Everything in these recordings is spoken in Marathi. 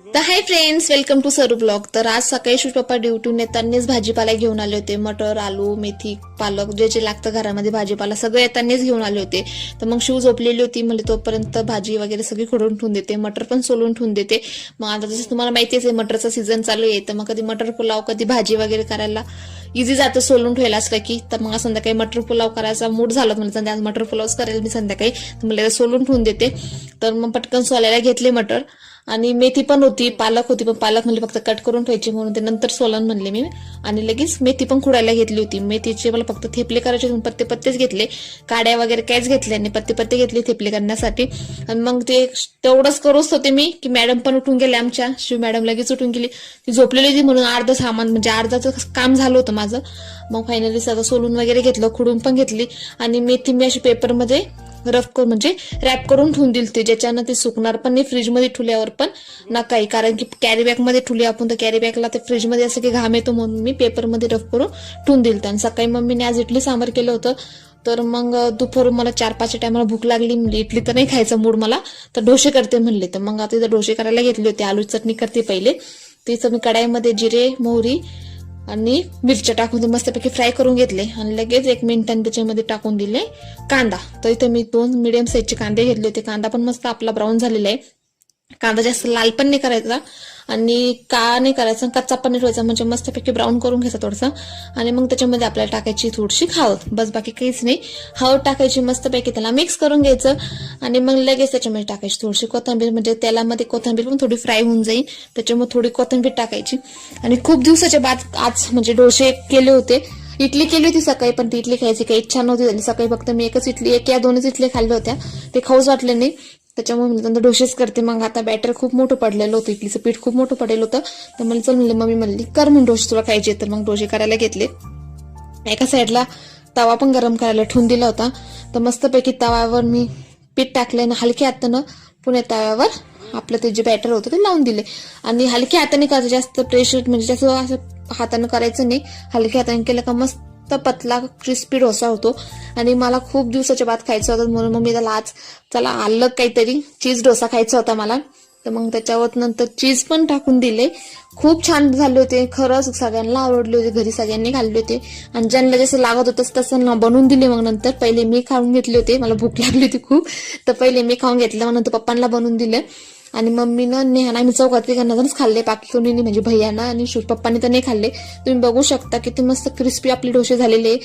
तर हाय फ्रेंड्स, वेलकम टू सरू ब्लॉग. तर आज सकाळी शिव पप्पा ड्युटीहून येतानाच भाजीपाला घेऊन आले होते. मटर, आलू, मेथी, पालक जे जे लागतं घरामध्ये भाजीपाला सगळं येतानाच घेऊन आले होते. तर मग शिव झोपलेली होती, म्हणजे तोपर्यंत भाजी वगैरे सगळी खोडून ठेवून देते, मटर पण सोलून ठेवून देते. मग आता जसं तुम्हाला माहितीच आहे मटरचा सीझन चालू आहे, तर मग कधी मटर पुलाव कधी भाजी वगैरे करायला इझी जातं सोलून ठेवायला असलं की. तर मग संध्याकाळी मटर पुलाव करायचा मूड झाला, म्हणजे आज मटर पुलावच करेल मी संध्याकाळी. तर मला सोलून ठेवून देते. तर मग पटकन सोलायला घेतले मटर, आणि मेथी पण होती, पालक होती, पण पालक म्हणले फक्त कट करून ठेवायची म्हणून ते नंतर सोलन म्हणले मी. आणि लगेच मेथी पण खुडायला घेतली होती. मेथीचे मला फक्त थेपले करायचे, पत्ते पत्तेच घेतले, काड्या वगैरे काहीच घेतले आणि पत्ते पत्ते घेतले थेपले करण्यासाठी. आणि मग ते तेवढंच करूच होते मी की मॅडम पण उठून गेले, आमच्या शिव मॅडम लगेच उठून गेली. ती झोपलेली होती म्हणून अर्ध सामान म्हणजे अर्धाचं काम झालं होतं माझं. मग फायनली सगळं सोलून वगैरे घेतलं, खुडून पण घेतली. आणि मेथी मी अशी पेपरमध्ये रफ करून म्हणजे रॅप करून ठेवून दिली ते, ज्याच्यानं ते सुकणार पण नाही फ्रीजमध्ये ठेवल्यावर पण ना काही. कारण की कॅरी बॅग मध्ये ठेवली आपण तर कॅरी बॅगला ते फ्रीजमध्ये असं की घाम येतो, म्हणून मी पेपरमध्ये रफ करून ठेवून दिलं. आणि सकाळी मम्मीने आज इडली सांबार केलं होतं. तर मग दुपारून मला 4-5 टायमाला भूक लागली, म्हणजे इडली तर नाही खायचा मूड मला, तर डोसे करते म्हणले. तर मग आता इथं डोसे करायला घेतले होते. आलू चटणी करते पहिले. तिचं मी कढाईमध्ये जिरे, मोहरी आणि मिरच्या टाकून ते मस्तपैकी फ्राय करून घेतले. आणि लगेच 1 मिनिटांनी त्याच्यामध्ये टाकून दिले कांदा. तर इथे मी 2 मिडियम साईजचे कांदे घेतले होते. कांदा पण मस्त आपला ब्राऊन झालेला आहे. कांदा जास्त लाल पण नाही करायचा आणि काळा नाही करायचा, कच्चा पण नाही ठेवायचा, म्हणजे मस्तपैकी ब्राऊन करून घ्यायचा थोडंसं. आणि मग त्याच्यामध्ये आपल्याला टाकायची थोडीशी हळद, बस बाकी काहीच नाही. हळद टाकायची मस्तपैकी, त्याला मिक्स करून घ्यायचं. आणि मग लगेच त्याच्यामध्ये टाकायची थोडीशी कोथिंबीर, म्हणजे तेलामध्ये कोथिंबीर पण थोडी फ्राय होऊन जाईल, त्याच्यामुळे थोडी कोथिंबीर टाकायची. आणि खूप दिवसाच्या बाद आज म्हणजे डोसे केले होते. इडली केली होती सकाळी, पण ती इडली खायची काही इच्छा नव्हती झाली. सकाळी फक्त मी एक या 2च इडली खाल्ल्या होत्या, ते खाऊच वाटले नाही. त्याच्यामुळे मी नंतर डोसेच करते. मग आता बॅटर खूप मोठं पडलेलं होतं, इडलीचं पीठ खूप मोठं पडलेलं होतं. तर मला चल म्हणले, मम्मी म्हणली कर म्हणून डोसे तुला खायचे. तर मग डोसे करायला घेतले. एका साईडला तवा पण गरम करायला ठेवून दिला होता. तर मस्तपैकी तव्यावर मी पीठ टाकले आणि हलक्या हातानं पुन्हा तव्यावर आपलं ते जे बॅटर होतं ते लावून दिले. आणि हलक्या हाताने करायचं, जास्त प्रेशर म्हणजे जास्त असं हातानं करायचं नाही. हलक्या हाताने केलं का मस्त पतला क्रिस्पी डोसा होतो. आणि मला खूप दिवसाच्या बाद खायचा होता, म्हणून मग मी त्याला आज चला आलं काहीतरी चीज डोसा खायचा होता मला. तर मग त्याच्यावर नंतर चीज पण टाकून दिले. खूप छान झाले होते, खरंच सगळ्यांना आवडले होते, घरी सगळ्यांनी खाल्ले होते. आणि ज्यांना जसं लागत होतं तसं बनवून दिले. मग नंतर पहिले मी खाऊन घेतले होते, मला भूक लागली होती खूप, तर पहिले मी खाऊन घेतलं, मग नंतर पप्पांना बनवून दिले. आणि मम्मीनं नेहाना आम्ही चौघात तिघांनाच खाल्ले, बाकी कोणी नाही, म्हणजे भैयाना आणि पप्पांनी तर नाही खाल्ले. तुम्ही बघू शकता किती मस्त क्रिस्पी आपले डोसे झालेले.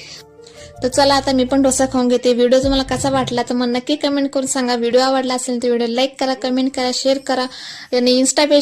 तर चला आता मी पण डोसा खाऊन घेते. व्हिडिओ तुम्हाला कसा वाटला तर मला नक्की कमेंट करून सांगा. व्हिडिओ आवडला असेल तर व्हिडिओ लाईक करा, कमेंट करा, शेअर करा. आणि इन्स्टा पेजला